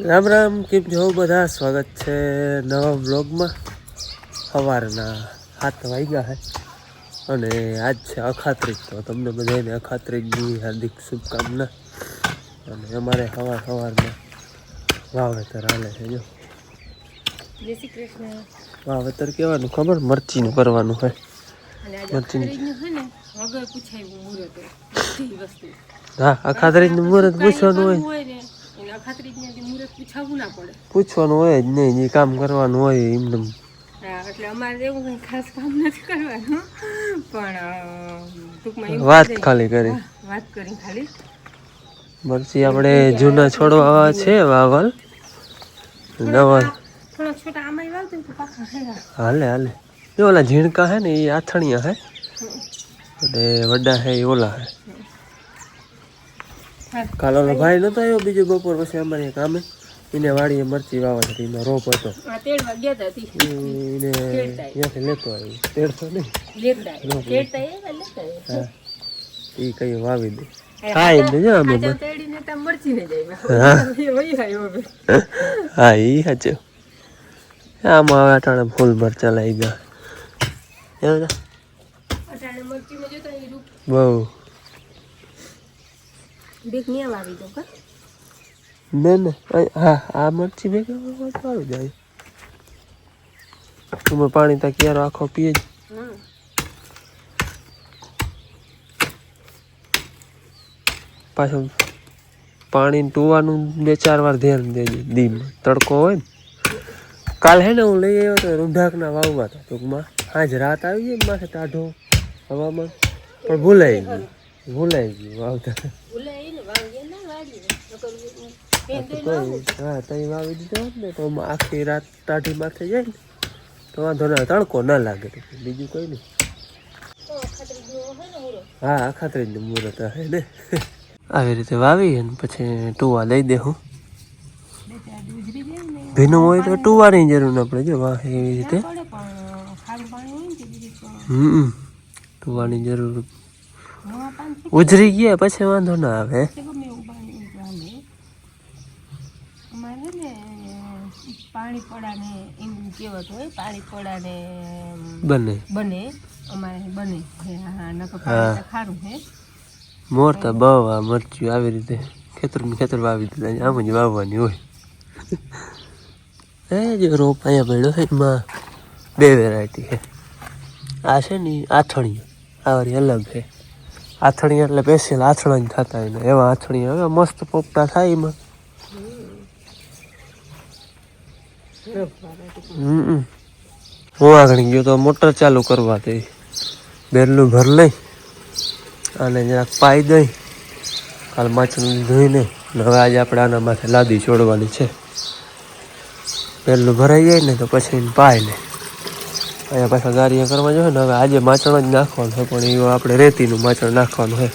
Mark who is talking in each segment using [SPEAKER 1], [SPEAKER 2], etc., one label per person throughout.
[SPEAKER 1] રામ રામ, કેમ છો બધા? સ્વાગત છે નવા વ્લોગમાં. સવારના 7 વાગ્યા છે અને આજ છે અખાત્રીજ. તો તમને બધાને અખાત્રીજની હાર્દિક શુભકામના. અને અમારે સવારમાં વાવેતર હાલે છે. જો
[SPEAKER 2] જય શ્રી કૃષ્ણ.
[SPEAKER 1] વાવેતર કેવાનું ખબર? મરચીનું કરવાનું હોય. હા, અખાત્રીજનું મુહૂર્ત પૂછવાનું હોય. પૂછવાનું હોય જ નહીં, એ કામ કરવાનું હોય એમને.
[SPEAKER 2] એટલે અમારે એવું કંઈ ખાસ કામ નથી કરવાનું, પણ ટૂંકમાં
[SPEAKER 1] વાત ખાલી કરી
[SPEAKER 2] વાત કરી ખાલી.
[SPEAKER 1] મરચી આપણે જૂના છોડવા છે વાવલ નવા
[SPEAKER 2] થોડા છોટા આમાં વાવ દે તો પાકા હેરા.
[SPEAKER 1] હાલે એ ઓલા ઝીણકા હે ને એ આથણિયા હે અને વડા હે એ ઓલા હે. કાલ ઓલો ભાઈ નતો આવ્યો બીજો બપોર પછી અમારે કામે, એને વાડીએ મરચી વાવવા હતી. એનો રોપ હતો એને ત્યાંથી લેતો આવ્યો. તેડતો નહીં, હા એ કઈ વાવી દે. હા એ સાચું. આમાં હવે અટાણે ફૂલ મરચા લઈ ગયા બહુ. ને હા, આ મરચી ભેગા આવી જાય. તમે પાણી તા ક્યારો આખો પીએ જ. પાછું પાણી ટૂવાનું 2-4 વાર ધ્યાન દેજો. દીમ તડકો હોય ને. કાલ હે ને હું લઈ આવ્યો તો રૂઢાકના વાવવા હતા. ટૂંકમાં આજ રાત આવી જાય ને માથે ટાઢો હવામાન, પણ ભૂલાઈ ગયું વાવતા. હા, તઈ વાવી દીધો હોત ને તો આખી રાત ટાઢી માથે જાય ને તો વાંધો ના, તડકો ના લાગે. બીજું કઈ નહીં. હા, અખાત્રીજનું મુહૂર્ત હે ને. આવી રીતે વાવી ને પછી ટુવા દઈ દે. હું ભીનું હોય તો ટુવાની જરૂર ના પડે. જો વાહ એવી રીતે ટુવાની જરૂર. ઉજરી ગયા પછી વાંધો ના આવે.
[SPEAKER 2] પાણી પડાને એમ કહેવત હોય, પાણી પડાને
[SPEAKER 1] બને
[SPEAKER 2] અમારે બને. હા, નકર પાણી ખારું હે.
[SPEAKER 1] મોરતા બવા મરચું આવી રીતે ખેતર વાવી દીધા. આમ જ વાવવાની હોય. જે રોપ અહીંયા પડ્યો છે એમાં 2 વેરાયટી છે. આ છે ને આથણીયા, આ વાળી અલગ છે. આથણીયા એટલે સ્પેશિયલ આથણા જ થતા હોય ને એવા આથણીયા હવે મસ્ત પોપટા થાય એમાં. હું આગળ ગયો તો મોટર ચાલુ કરવા દઈ, બેરલું ભર લઈ અને જરાક પાઈ દઈ. કાલ માછલું ધોઈને હવે આજે આપણે આના માથે લાદી છોડવાની છે. પહેલું ભરાઈ જાય ને તો પછી એને પાઈ લે. અહીંયા પાછા ગારિયા કરવા જોઈએ ને. હવે આજે માચણ જ નાખવાનું છે, પણ એ આપણે રેતીનું માચણ નાખવાનું છે.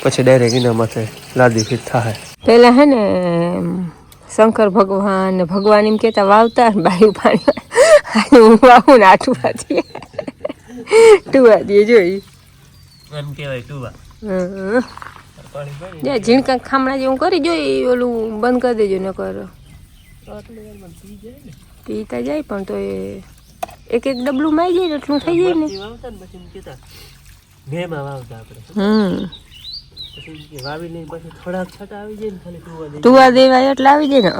[SPEAKER 1] પછી ડાયરેક્ટ એના માથે લાદી ફીટ થાય.
[SPEAKER 2] પહેલાં હે ને શંકર ભગવાન એમ કહેતા વાવતા ને બાયું પાણી હું વાવું ને આઠુંવાથી ટુવા દે જોઈ
[SPEAKER 1] એમ કહેવાય ટુવા.
[SPEAKER 2] ઝીણકા ખામણા જેવું કરી જોઈ, ઓલું બંધ કરી દેજો ન કરો પીતા જાય. પણ તો એક ડબલું માં જાય ને એટલું થઈ જાય ને. ટુવા દેવાય એટલે આવી જાય ને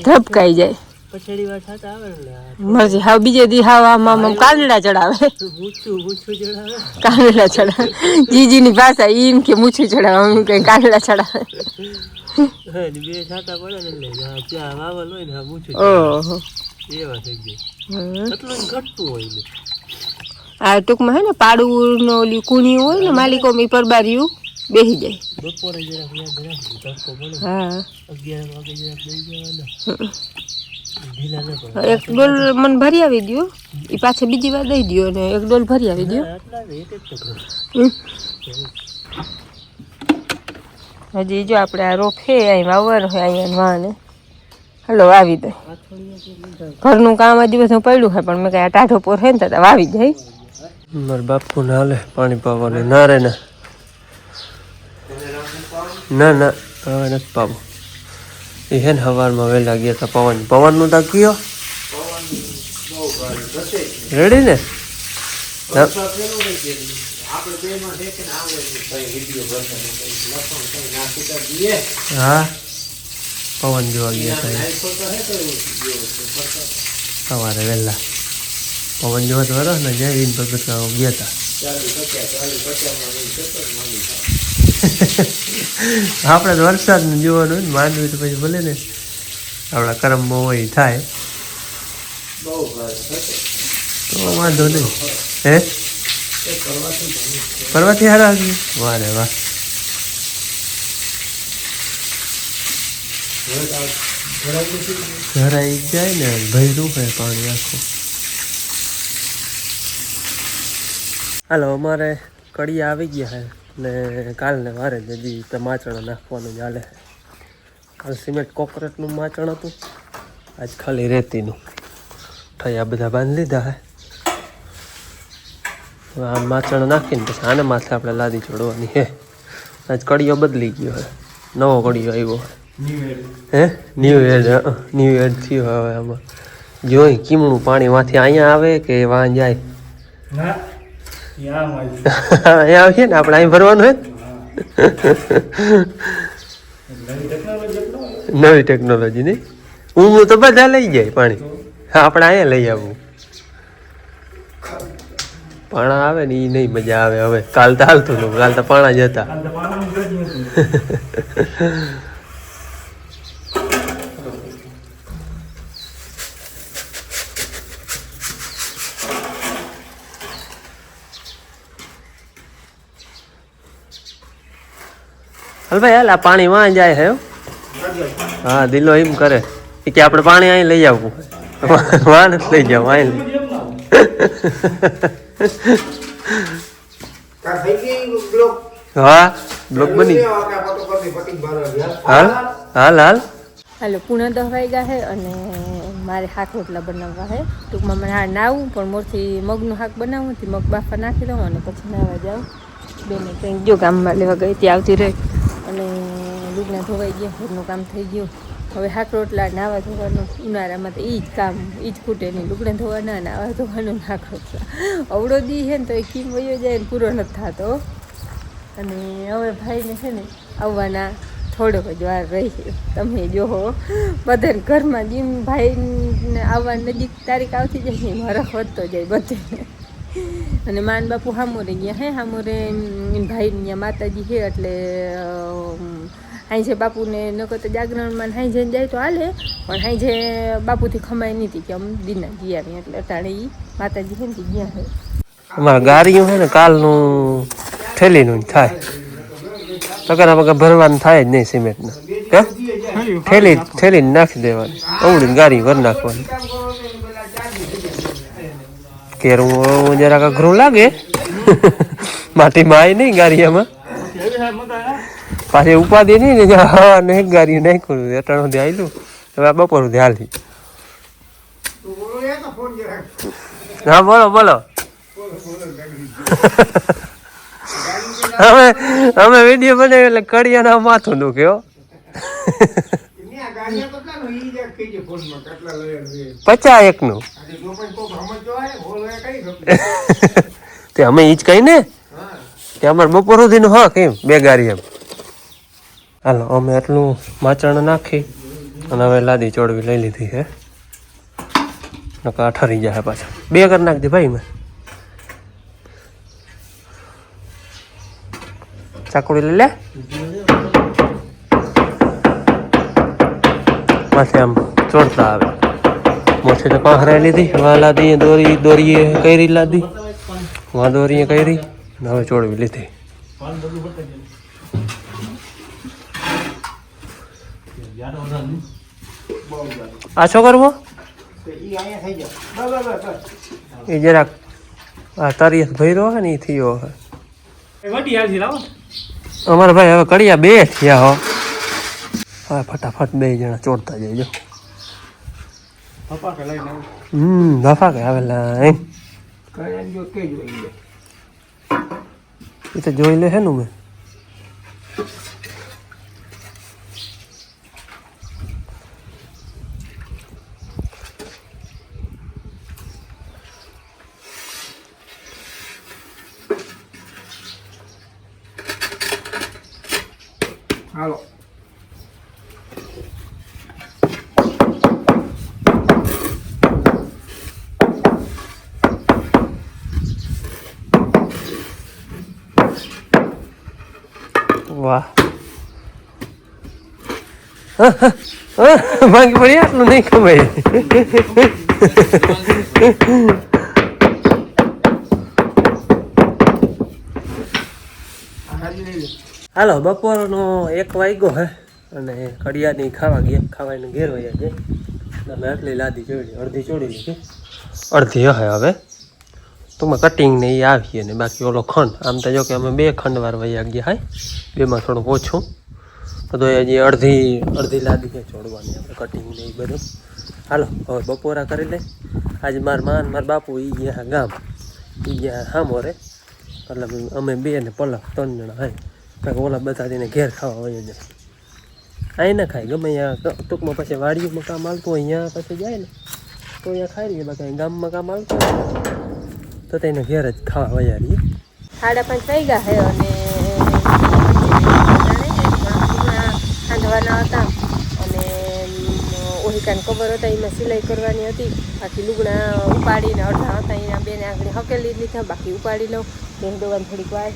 [SPEAKER 2] ધબકાઈ જાય. મરજી હાવ બીજે દી હાવ આમ કાંદડા ચડાવે. કાંદડા ચડાવે જીજીની ભાષા એમ કે મૂછું ચડાવે, એમ કઈ કાંદડા ચડાવે. આ ટૂંકમાં હે ને પાડું નો ઓલી કુણી હોય ને માલિકો પરબાર્યું બેસી જાય. હા, એક ડોલ મને ભરી આવી દો, એ પાછે બીજી વાર દઈ દો ને એક ડોલ ભરી આવી દો. હજી જો આપણે આ રોપ છે અહીં વાવવાનો હોય અહીંયા વાને. હલો વાવી દે. ઘરનું કામ આ દિવસનું પડ્યું છે, પણ મેં કઈ આ ટાઢો પોર છે ને તો વાવી જાય.
[SPEAKER 1] મારા બાપુ ને હાલે પાણી પાવાનું. ના રે ના હવે નથી પાવું. એ હે ને સવારમાં વહેલા ગયા હતા પવનનું તા કયો રેડી ને હા પવન જોવા ગયા હતા સવારે વહેલા પવન જોવા તો વરો ને જાય એને પગથિયા ગયા હતા આપણે તો વરસાદ જોવાનું હોય ને માંડવી તો પછી ભલે ને આપણા કરમમાં હોય થાય તો વાંધો નહીં હે ફરવાથી હારા આવ્યું વાહ રે વાહ ઘરાઈ જાય ને ભર્યું હોય પાણી આખું હાલો અમારે કડિયા આવી ગયા હે ને કાલને વારે જ હજી માચણ નાખવાનું ચાલે કાલ સિમેન્ટ કોકરેટનું માચણ હતું આજ ખાલી રેતીનું ઠયા બધા બાંધી લીધા હે આ માચણ નાખીને પછી આને માથે આપણે લાદી ચડવાની હે આજ કડિયો બદલી ગયો હે નવો કડિયો આવ્યો હે ન્યૂ એડ થયો હવે આમાં જોઈ કીમણું પાણી માંથી અહીંયા આવે કે વાં જાય અહીંયા આવીએ ને આપણે અહીં ભરવાનું હે નવી ટેકનોલોજી નહીં ઊંઘું તો બધા લઈ જાય પાણી આપણે અહીંયા લઈ આવવું પાણા આવે ને એ નહીં મજા આવે હવે કાલ તો હાલતું નું કાલ તો પાણા જ હતા હાલ ભાઈ હાલ આ પાણી વાં જાય હે હા દિલો એમ કરે કે આપણે પાણી અહીં લઈ આવવું વાં નથી લઈ જાવ અહીં હા બ્લોક બની હાલ હાલ હાલ
[SPEAKER 2] હાલો પૂણા 10 વાગ્યા છે અને મારે શાક રોટલા બનાવવા છે ટૂંકમાં મને હા નાવું પણ મોરથી મગનું શાક બનાવું હતી મગ બાફા નાખી દઉં અને પછી નાવા જાઉં બેને કંઈક જો ગામમાં લેવા ગઈ ત્યાં આવતી રહી અને લુગડા ધોવાઈ ગયા ઘરનું કામ થઈ ગયું હવે શાક રોટલા નાવા ધોવાનું ઉનાળામાં તો એ જ કામ એ જ ખૂટે નહીં લુગડા ધોવાના નાવા ધોવાનું શાક રોટલા અવળો દી છે ને તો એ કેમ વયો જાય ને પૂરો નથી થતો અને હવે ભાઈને છે ને આવવાના થોડોક જ વાર રહી તમે જોવો બધાને ઘરમાં જેમ ભાઈને આવવાની નજીક તારીખ આવતી જાય ને મારા વધતો જાય બધે અને માન બાપુ હામોરે ગયા હે હામોરે ભાઈ ત્યાં માતાજી છે એટલે હાઈ છે બાપુને નકર તો જાગરણમાં હાઈ જઈને જાય તો હાલે પણ હાઈ જે બાપુથી ખમાય નથી કે અમે દીના ગયા એટલે અટાણે એ માતાજી છે ને ગયા છે
[SPEAKER 1] અમારે ગાડીઓ છે ને કાલનું થેલીનું થાય તકરા વગર ભરવાનું થાય જ નહીં સિમેન્ટના થેલી નાખી દેવાની અવડીને ગાડી ભરી નાખવાની કેરું જરાક અઘરું લાગે માટીમાં આવી નહીં ગાડીયામાં પાછી ઉપાધિ નહીં ને હા ને એક ગાડી નાખ્યું અટાણું સુધી આવેલું હવે બપોર સુધી હાલી હા બોલો બોલો અમે વિડીયો બનાવ્યો એટલે કડિયાના માથું દુખ્યો 51 નું તે અમે ઈ જ કઈ ને કે અમારે બપોર સુધી નું હા કેમ બે ગાડી એમ હાલો અમે આટલું માચણ નાખી અને હવે લાદી ચોડવી લઈ લીધી છે નકા ઠરી જાય પાછા બે કરી નાખજે ભાઈ મેં ચાકુડી લઈ લે માથે આમ ચોડતા આવે મોછે તો પાંખરાઈ લીધી વા લાદી દોરીએ કઈરી લાદી વા દોરીએ કઈરી હવે ચોડવી લીધી આ શું કરવો એ જરાક આ તરિયસ ભર્યો હે ને એ થયો હે અમારા ભાઈ હવે કડિયા બે થયા હો હવે ફટાફટ બે જણા ચોડતા જઈજો ધફા કે આવેલા એમ એ તો જોઈ લે હે નું મેં
[SPEAKER 3] હાલો
[SPEAKER 1] વાહ માંગી પડી આટલું નહીં કમાય. હાલો બપોરનો 1 વાગ્યો હે અને કડિયાની ખાવા ગયા, ખાવાને ઘેર વયા જાય. અમે આટલી લાદી ચોડી, અડધી ચોડી લીધી, અડધી હે હવે ટૂંકમાં કટિંગ ને એ આવીએ ને બાકી ઓલો ખંડ. આમ તો જો કે અમે 2 ખંડ વાર વયા ગયા હાય, 2માં થોડુંક ઓછું તો હજી અડધી લાદી છે છોડવાની આપણે કટિંગ ને એ બધું. હાલો હવે બપોરા કરી લે. આજે મારા બાપુ એ ગયા ગામ, એ ગયા હામોરે, એટલે અમે 2 ને પલક 3 જણા હાય. કારણ ઓલા બધાને ઘેર ખાવા હોય જાય, અહીં ના ખાય ગમે અહીંયા ટૂંકમાં પછી વાડીઓમાં કામ આવતું હોય અહીંયા પછી જાય ને તો અહીંયા ખાઈ લઈએ. બાકી ગામમાં કામ આવતું હોય તો તેને ઘેર જ ખાવા વયા રહીએ.
[SPEAKER 2] 5:30 વાગ્યા છે અને ખાંડવાના હતા અને ઓહિકાને ખબર હતા એમાં સિલાઈ કરવાની હતી. બાકી લુગડા ઉપાડીને અડધા હતા એના બેને આગળ હકેલી લીધા, બાકી ઉપાડી લઉં. ભેંસ દોવાની થોડીક વાર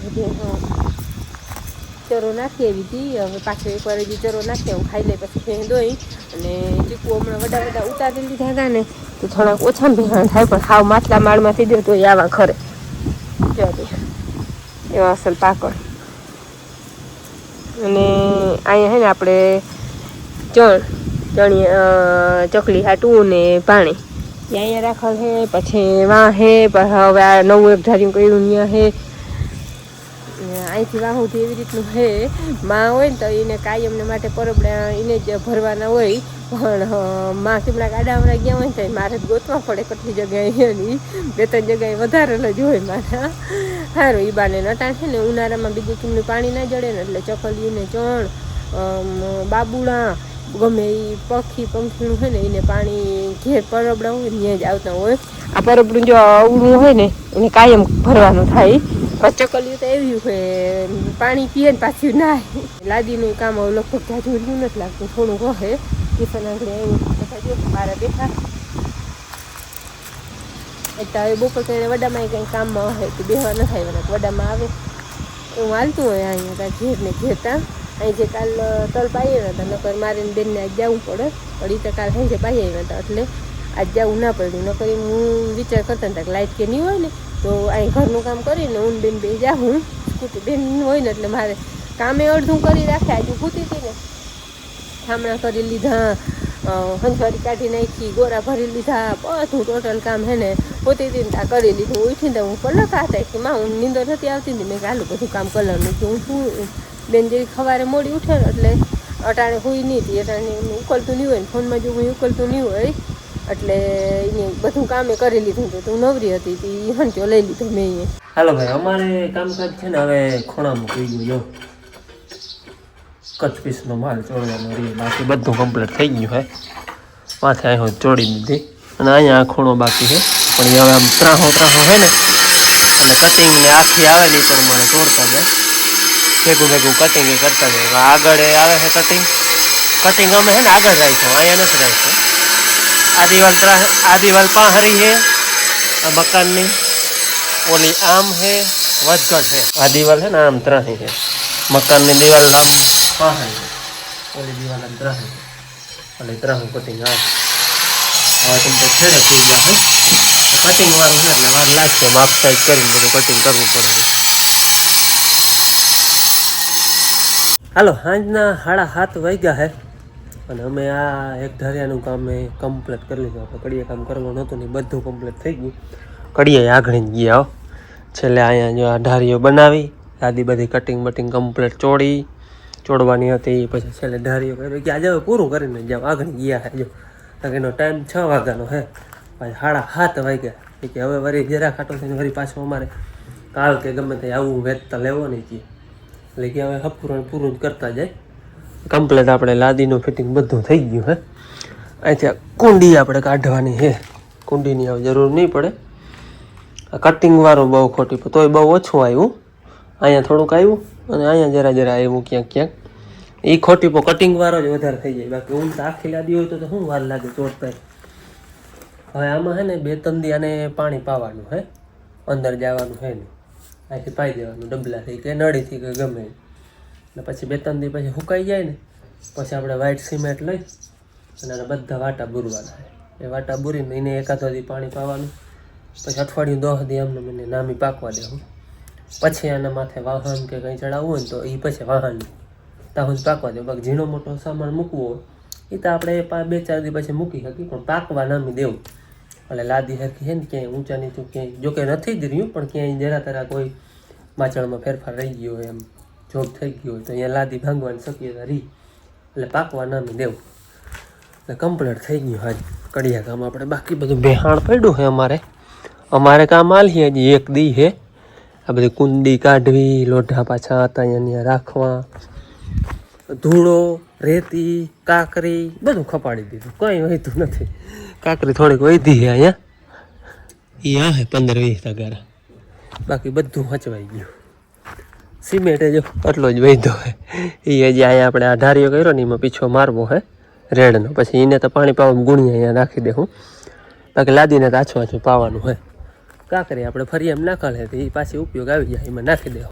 [SPEAKER 2] ચરો નાખી આવી હતી. હવે પાછો એકવાર હજી ચરો નાખી હું ખાઈ લઈ પછી ભેંસ દોઈ અને ચીકુ હમણાં વડા ઉતારી લીધા હતા ને તો થોડાક ઓછા ભેહાણ થાય, પણ હાવ માટલા માળમાંથી દો તો આવા ખરે જો એવા અસલ પાકળ. અને અહીંયા છે ને આપણે ચકલી હાટું ને પાણી અહીંયા રાખેલ છે. પછી વાં હે હવે આ નવું એક ધાર્યું કર્યું ત્યાં હે. અહીંથી વાહુથી એવી રીતનું હે. માં હોય ને તો એને કાયમને માટે પરબડા એને જ ભરવાના હોય, પણ માં કેમના ગાડાવડા ગયા હોય ને તો મારે જ ગોતવા પડે કેટલી જગ્યાએ એની 2-3 જગ્યાએ વધારેલ જ હોય મારા. સારું એ બાને નટાણ છે ને ઉનાળામાં બીજું કેમનું પાણી ના જડે ને એટલે ચકલીયું ને ચણ બાબુડા ગમે એ પંખીનું હોય ને એને પાણી ઘેર પરબડા હોય ને ત્યાં જ આવતા હોય. આ પરબડું જો અવળું હોય ને એને કાયમ ભરવાનું થાય. ચકલીયું તો એવી હોય પાણી પીએ ને પાછું ના. લાદીનું કામ હવે લગભગ જાજુ નથી લાગતું, થોડુંક હોય. ટિફન આગળ એવું જો મારા બેઠા એટલે હવે બપોર કરીને વડામાં કંઈ કામમાં હોય તો બેહવા ન થાય, વડામાં આવે એવું હાલતું હોય. અહીંયા ઘેર ને ઘેરતા અહીં જે કાલ તલ પાઈ આવ્યા હતા, નકર મારે બેનને આજ જવું પડે, પણ એ તો કાલ સાંજે પાઈ આવ્યા હતા એટલે આજ જવું ના પડ્યું. નકર હું વિચાર કરતા હતા કે લાઇટ કે નહીં હોય ને તો અહીં ઘરનું કામ કરીને હું બેન બે જાઉં. સ્કૂટી બેન હોય ને એટલે મારે કામે અડધું કરી રાખે. આજે ખૂતી હતી ને ઠામણા કરી લીધા, હંસવારી કાઢી નાખી, ગોરા ભરી લીધા, બધું ટોટલ કામ હે ને પોતી હતી ને ત્યાં કરી લીધું. ઉઠીને હું પલક હતા કે માં હું નીંદર નથી આવતી ને મેં કાલું બધું કામ કરવાનું કે હું શું બેન જેવી સવારે મોડી ઉઠે ને એટલે અટાણે હોઈ નહીં હતી, અટાણે ઉકલતું નહીં હોય ને ફોનમાં જો હું ઉકલતું નહીં હોય એટલે એને બધું કામે કરી લીધું. તો તું નવરી હતી તે હંચો લઈ લીધો મેં અહીંયા.
[SPEAKER 1] હાલો ભાઈ અમારે કામકાજ છે ને હવે ખૂણામાં થઈ ગયું. જો કચ્છ પીસનો માલ ચોડવાનો રહી, બાકી બધું કમ્પ્લીટ થઈ ગયું હે. માથે અહીં ચોડી દીધી અને અહીંયા આ ખૂણો બાકી છે, પણ એ હવે આમ ત્રાહો હે ને એટલે કટિંગ ને આખી આવે ને એ પ્રમાણે તોડતા જાય, ભેગું કટિંગ એ કરતા જાય. આગળ આવે છે કટિંગ અમે છે ને આગળ રાખ્યો, અહીંયા નથી રાખ્યો. આ દિવાલ પાહરી છે મકાનની, ઓલી આમ હે વધઘટ છે. આ દિવાલ છે ને આમ ત્રાહી છે, મકાનની દિવાલ આમ પાહરી છે, ઓલી દિવાલ આમ ત્રાહી છે એટલે ત્રાહું કટિંગ આવે. હવે તમે તો છેડે થઈ ગયા છે કટિંગ વાળું છે એટલે વાર લાગશે. માપ સાઈઝ કરીને બધું કટિંગ કરવું પડે. હાલો સાંજના 7:30 વાગ્યા છે અને અમે આ એક ધારિયાનું કામ કમ્પ્લીટ કરી લીધું. આપણે કડિયા કામ કરવાનું હતું ને બધું કમ્પ્લીટ થઈ ગયું. કડિયા આગળ જ ગયા છેલ્લે. અહીંયા જો આ ધારીઓ બનાવી, આદી બધી કટિંગ બટિંગ કમ્પ્લીટ ચોડવાની હતી. પછી છેલ્લે ધારીઓ કર્યો કે આજે હવે પૂરું કરીને જાઓ, આગળ ગયા છે. જો એનો ટાઈમ 6 વાગ્યાનો છે, પછી 7:30 વાગ્યા કે હવે વળી જરા ખાટો થઈને વળી પાછું અમારે કાલ કે ગમે તે આવું વેચતા લેવો નહીં છીએ એટલે કે હવે પૂરું જ કરતા જાય. કમ્પ્લીટ આપણે લાદીનું ફિટિંગ બધું થઈ ગયું હે. અહીંથી કુંડી આપણે કાઢવાની છે, કુંડીની હવે જરૂર નહીં પડે. કટિંગવાળું બહુ ખોટી તોય બહુ ઓછું આવ્યું, અહીંયા થોડુંક આવ્યું અને અહીંયા જરા આવ્યું ક્યાંક એ ખોટી કટિંગ વાળો જ વધારે થઈ જાય, બાકી ઊન તો આખી લાદી હોય તો શું વાર લાગે ચોટતા. હવે આમાં હે ને 2-3 દી આને પાણી પાવાનું હે, અંદર જવાનું હે ને અહીંથી પાઈ દેવાનું ડબલાથી કે નળીથી કે ગમે ને પછી 2-3 દી પછી સુકાઈ જાય ને પછી આપણે વ્હાઈટ સિમેન્ટ લઈ અને આના બધા વાટા બુરવાના. એ વાટા બુરીને એને 1-2 દી પાણી પાવાનું, પછી અઠવાડિયું 10 દી એમને મને નામી પાકવા દેવું. પછી આના માથે વાહન કે કંઈ ચડાવવું હોય ને તો એ પછી વાહન ત્યાં સુધી પાકવા દેવું. બાકી ઝીણો મોટો સામાન મૂકવો હોય એ તો આપણે 2-4 દી પછી મૂકી શકીએ, પણ પાકવા નામી દેવું. એટલે લાદી હરખી છે ને ક્યાંય ઊંચા નીચું ક્યાંય જોકે નથી જ રહ્યું, પણ ક્યાંય જરા તરા કોઈ માચણમાં ફેરફાર રહી ગયો હોય, એમ જોબ થઈ ગયો હોય તો અહીંયા લાદી ભાંગવાની શક્યતા રહી, એટલે પાકવા નામી દેવું. એટલે કમ્પ્લીટ થઈ ગયું. હાજ કડિયા કામ આપણે બાકી બધું બેહાણ પડ્યું છે. અમારે કામ આલી હજી 1 દી છે. આ બધી કુંડી કાઢવી, લોઢા પાછા હતા અહીંયા રાખવા, ધૂળો રેતી કાકરી બધું ખપાડી દીધું, કંઈ વહીતું નથી. કાકરી થોડીક વધી છે અહીંયા, એ આ હે 15-20 તગારા, બાકી બધું હચવાઈ ગયું. સિમેન્ટ જો એટલો જ વધ્યો હે, એ હજી અહીંયા આપણે આ ધારીઓ કર્યો ને એમાં પીછો મારવો હે રેડનો, પછી એને તો પાણી પાવા ગુણિયા અહીંયા નાખી દેવું. બાકી લાદીને તો આછું પાવાનું હે. કાકરી આપણે ફરી એમ નાખે તો એ પાછી ઉપયોગ આવી જાય, એમાં નાખી દેવું.